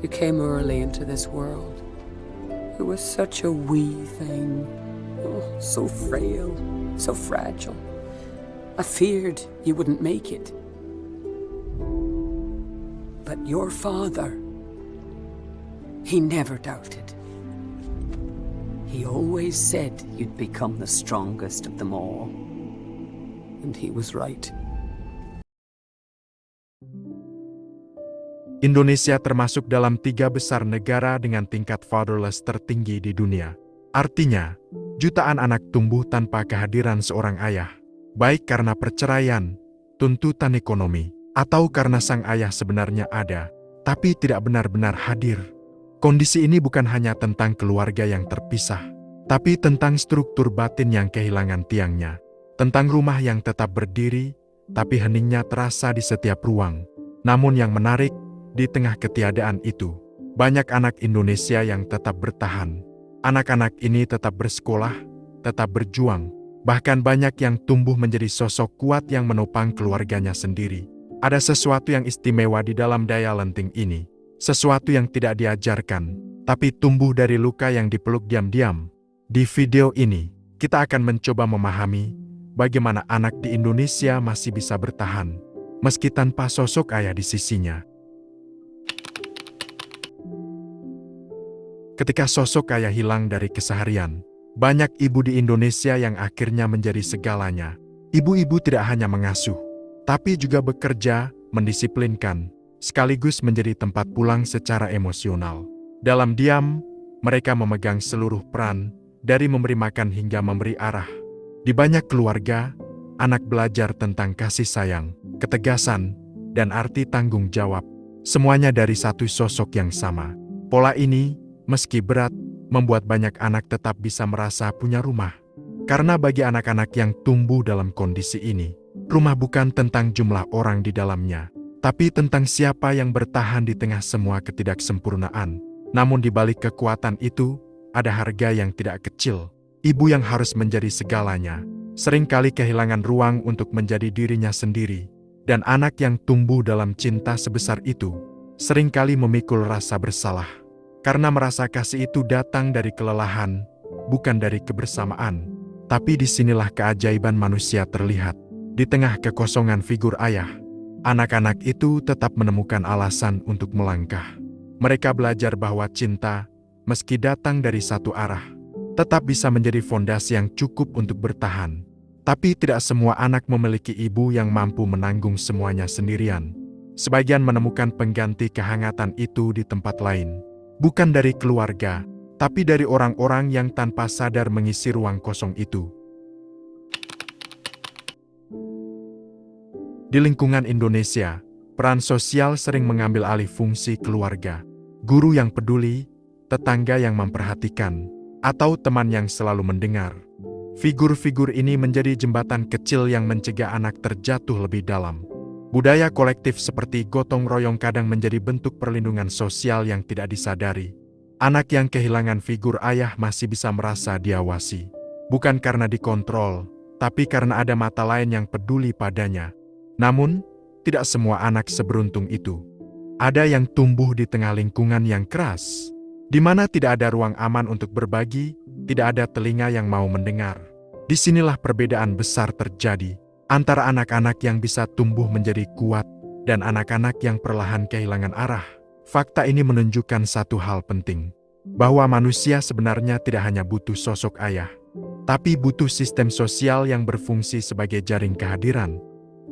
You came early into this world. You were such a wee thing. Oh, so frail, so fragile. I feared you wouldn't make it. But your father, he never doubted. He always said you'd become the strongest of them all. And he was right. Indonesia termasuk dalam 3 besar negara dengan tingkat fatherless tertinggi di dunia. Artinya, jutaan anak tumbuh tanpa kehadiran seorang ayah, baik karena perceraian, tuntutan ekonomi, atau karena sang ayah sebenarnya ada, tapi tidak benar-benar hadir. Kondisi ini bukan hanya tentang keluarga yang terpisah, tapi tentang struktur batin yang kehilangan tiangnya, tentang rumah yang tetap berdiri, tapi heningnya terasa di setiap ruang. Namun yang menarik, di tengah ketiadaan itu, banyak anak Indonesia yang tetap bertahan. Anak-anak ini tetap bersekolah, tetap berjuang, bahkan banyak yang tumbuh menjadi sosok kuat yang menopang keluarganya sendiri. Ada sesuatu yang istimewa di dalam daya lenting ini, sesuatu yang tidak diajarkan, tapi tumbuh dari luka yang dipeluk diam-diam. Di video ini, kita akan mencoba memahami bagaimana anak di Indonesia masih bisa bertahan, meski tanpa sosok ayah di sisinya. Ketika sosok ayah hilang dari keseharian, banyak ibu di Indonesia yang akhirnya menjadi segalanya. Ibu-ibu tidak hanya mengasuh, tapi juga bekerja, mendisiplinkan, sekaligus menjadi tempat pulang secara emosional. Dalam diam, mereka memegang seluruh peran, dari memberi makan hingga memberi arah. Di banyak keluarga, anak belajar tentang kasih sayang, ketegasan, dan arti tanggung jawab. Semuanya dari satu sosok yang sama. Pola ini, meski berat, membuat banyak anak tetap bisa merasa punya rumah. Karena bagi anak-anak yang tumbuh dalam kondisi ini, rumah bukan tentang jumlah orang di dalamnya, tapi tentang siapa yang bertahan di tengah semua ketidaksempurnaan. Namun di balik kekuatan itu, ada harga yang tidak kecil. Ibu yang harus menjadi segalanya, seringkali kehilangan ruang untuk menjadi dirinya sendiri. Dan anak yang tumbuh dalam cinta sebesar itu, seringkali memikul rasa bersalah. Karena merasa kasih itu datang dari kelelahan, bukan dari kebersamaan. Tapi disinilah keajaiban manusia terlihat. Di tengah kekosongan figur ayah, anak-anak itu tetap menemukan alasan untuk melangkah. Mereka belajar bahwa cinta, meski datang dari satu arah, tetap bisa menjadi fondasi yang cukup untuk bertahan. Tapi tidak semua anak memiliki ibu yang mampu menanggung semuanya sendirian. Sebagian menemukan pengganti kehangatan itu di tempat lain. Bukan dari keluarga, tapi dari orang-orang yang tanpa sadar mengisi ruang kosong itu. Di lingkungan Indonesia, peran sosial sering mengambil alih fungsi keluarga. Guru yang peduli, tetangga yang memperhatikan, atau teman yang selalu mendengar. Figur-figur ini menjadi jembatan kecil yang mencegah anak terjatuh lebih dalam. Budaya kolektif seperti gotong royong kadang menjadi bentuk perlindungan sosial yang tidak disadari. Anak yang kehilangan figur ayah masih bisa merasa diawasi. Bukan karena dikontrol, tapi karena ada mata lain yang peduli padanya. Namun, tidak semua anak seberuntung itu. Ada yang tumbuh di tengah lingkungan yang keras, di mana tidak ada ruang aman untuk berbagi, tidak ada telinga yang mau mendengar. Disinilah perbedaan besar terjadi antara anak-anak yang bisa tumbuh menjadi kuat dan anak-anak yang perlahan kehilangan arah. Fakta ini menunjukkan satu hal penting, bahwa manusia sebenarnya tidak hanya butuh sosok ayah, tapi butuh sistem sosial yang berfungsi sebagai jaring kehadiran.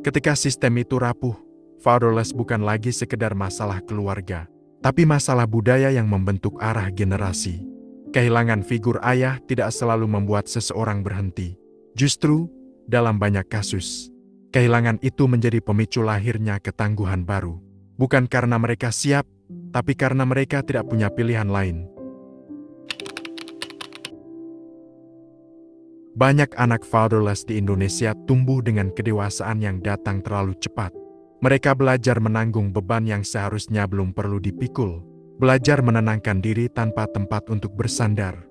Ketika sistem itu rapuh, fatherless bukan lagi sekedar masalah keluarga, tapi masalah budaya yang membentuk arah generasi. Kehilangan figur ayah tidak selalu membuat seseorang berhenti. Justru, dalam banyak kasus, kehilangan itu menjadi pemicu lahirnya ketangguhan baru. Bukan karena mereka siap, tapi karena mereka tidak punya pilihan lain. Banyak anak fatherless di Indonesia tumbuh dengan kedewasaan yang datang terlalu cepat. Mereka belajar menanggung beban yang seharusnya belum perlu dipikul. Belajar menenangkan diri tanpa tempat untuk bersandar.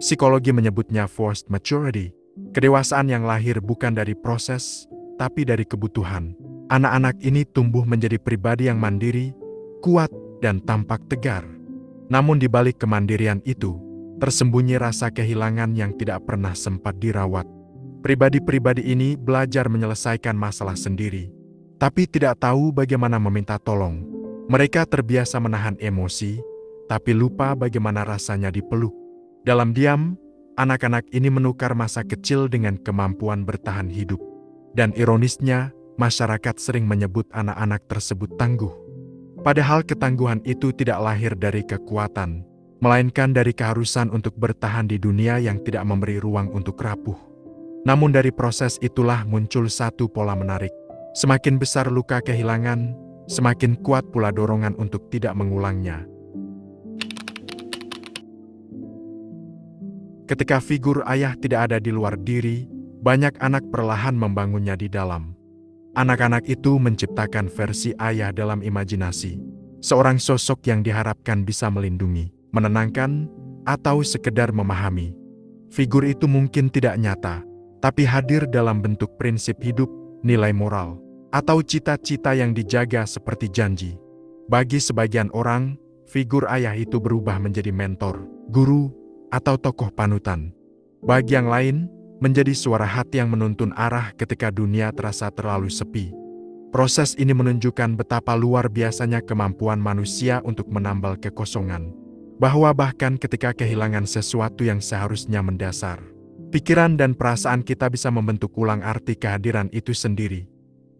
Psikologi menyebutnya forced maturity. Kedewasaan yang lahir bukan dari proses, tapi dari kebutuhan. Anak-anak ini tumbuh menjadi pribadi yang mandiri, kuat, dan tampak tegar. Namun di balik kemandirian itu, tersembunyi rasa kehilangan yang tidak pernah sempat dirawat. Pribadi-pribadi ini belajar menyelesaikan masalah sendiri, tapi tidak tahu bagaimana meminta tolong. Mereka terbiasa menahan emosi, tapi lupa bagaimana rasanya dipeluk. Dalam diam, anak-anak ini menukar masa kecil dengan kemampuan bertahan hidup. Dan ironisnya, masyarakat sering menyebut anak-anak tersebut tangguh. Padahal ketangguhan itu tidak lahir dari kekuatan, melainkan dari keharusan untuk bertahan di dunia yang tidak memberi ruang untuk rapuh. Namun dari proses itulah muncul satu pola menarik. Semakin besar luka kehilangan, semakin kuat pula dorongan untuk tidak mengulangnya. Ketika figur ayah tidak ada di luar diri, banyak anak perlahan membangunnya di dalam. Anak-anak itu menciptakan versi ayah dalam imajinasi. Seorang sosok yang diharapkan bisa melindungi, menenangkan, atau sekedar memahami. Figur itu mungkin tidak nyata, tapi hadir dalam bentuk prinsip hidup, nilai moral, atau cita-cita yang dijaga seperti janji. Bagi sebagian orang, figur ayah itu berubah menjadi mentor, guru, atau tokoh panutan. Bagi yang lain, menjadi suara hati yang menuntun arah ketika dunia terasa terlalu sepi. Proses ini menunjukkan betapa luar biasanya kemampuan manusia untuk menambal kekosongan. Bahwa bahkan ketika kehilangan sesuatu yang seharusnya mendasar, pikiran dan perasaan kita bisa membentuk ulang arti kehadiran itu sendiri.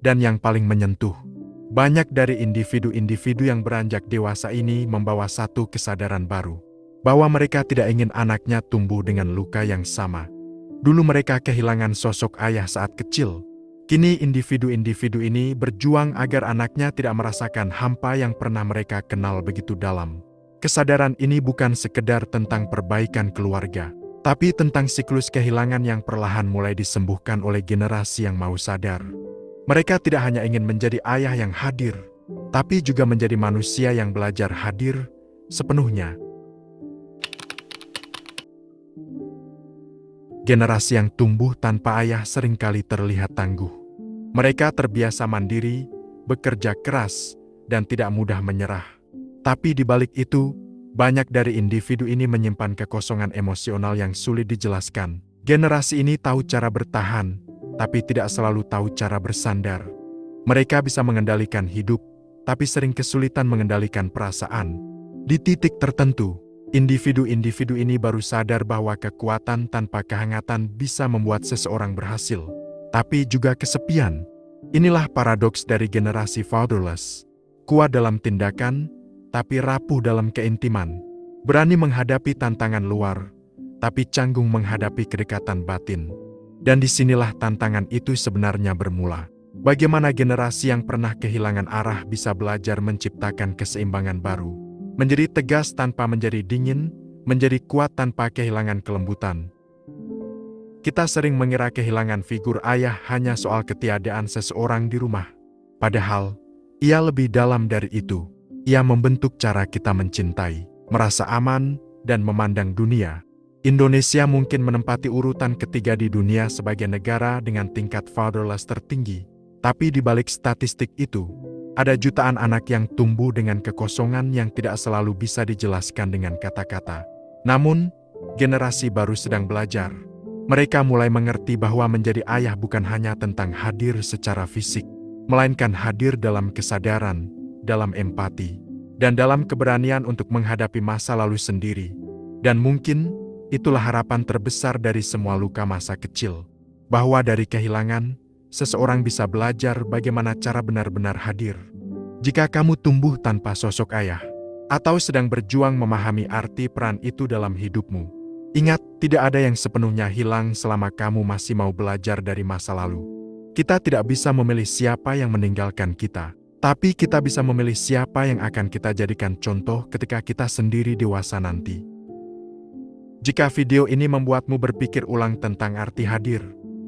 Dan yang paling menyentuh, banyak dari individu-individu yang beranjak dewasa ini membawa satu kesadaran baru. Bahwa mereka tidak ingin anaknya tumbuh dengan luka yang sama. Dulu mereka kehilangan sosok ayah saat kecil. Kini individu-individu ini berjuang agar anaknya tidak merasakan hampa yang pernah mereka kenal begitu dalam. Kesadaran ini bukan sekedar tentang perbaikan keluarga, tapi tentang siklus kehilangan yang perlahan mulai disembuhkan oleh generasi yang mau sadar. Mereka tidak hanya ingin menjadi ayah yang hadir, tapi juga menjadi manusia yang belajar hadir sepenuhnya. Generasi yang tumbuh tanpa ayah seringkali terlihat tangguh. Mereka terbiasa mandiri, bekerja keras, dan tidak mudah menyerah. Tapi di balik itu, banyak dari individu ini menyimpan kekosongan emosional yang sulit dijelaskan. Generasi ini tahu cara bertahan, tapi tidak selalu tahu cara bersandar. Mereka bisa mengendalikan hidup, tapi sering kesulitan mengendalikan perasaan. Di titik tertentu, individu-individu ini baru sadar bahwa kekuatan tanpa kehangatan bisa membuat seseorang berhasil, tapi juga kesepian. Inilah paradoks dari generasi fatherless. Kuat dalam tindakan, tapi rapuh dalam keintiman. Berani menghadapi tantangan luar, tapi canggung menghadapi kedekatan batin. Dan disinilah tantangan itu sebenarnya bermula. Bagaimana generasi yang pernah kehilangan arah bisa belajar menciptakan keseimbangan baru. Menjadi tegas tanpa menjadi dingin, menjadi kuat tanpa kehilangan kelembutan. Kita sering mengira kehilangan figur ayah hanya soal ketiadaan seseorang di rumah. Padahal, ia lebih dalam dari itu. Ia membentuk cara kita mencintai, merasa aman, dan memandang dunia. Indonesia mungkin menempati urutan ketiga di dunia sebagai negara dengan tingkat fatherless tertinggi. Tapi di balik statistik itu, ada jutaan anak yang tumbuh dengan kekosongan yang tidak selalu bisa dijelaskan dengan kata-kata. Namun, generasi baru sedang belajar. Mereka mulai mengerti bahwa menjadi ayah bukan hanya tentang hadir secara fisik, melainkan hadir dalam kesadaran, dalam empati, dan dalam keberanian untuk menghadapi masa lalu sendiri. Dan mungkin, itulah harapan terbesar dari semua luka masa kecil. Bahwa dari kehilangan, seseorang bisa belajar bagaimana cara benar-benar hadir. Jika kamu tumbuh tanpa sosok ayah, atau sedang berjuang memahami arti peran itu dalam hidupmu, ingat, tidak ada yang sepenuhnya hilang selama kamu masih mau belajar dari masa lalu. Kita tidak bisa memilih siapa yang meninggalkan kita, tapi kita bisa memilih siapa yang akan kita jadikan contoh ketika kita sendiri dewasa nanti. Jika video ini membuatmu berpikir ulang tentang arti hadir,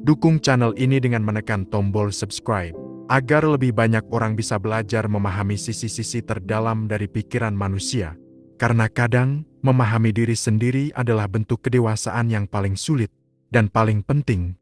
dukung channel ini dengan menekan tombol subscribe, agar lebih banyak orang bisa belajar memahami sisi-sisi terdalam dari pikiran manusia. Karena kadang, memahami diri sendiri adalah bentuk kedewasaan yang paling sulit dan paling penting.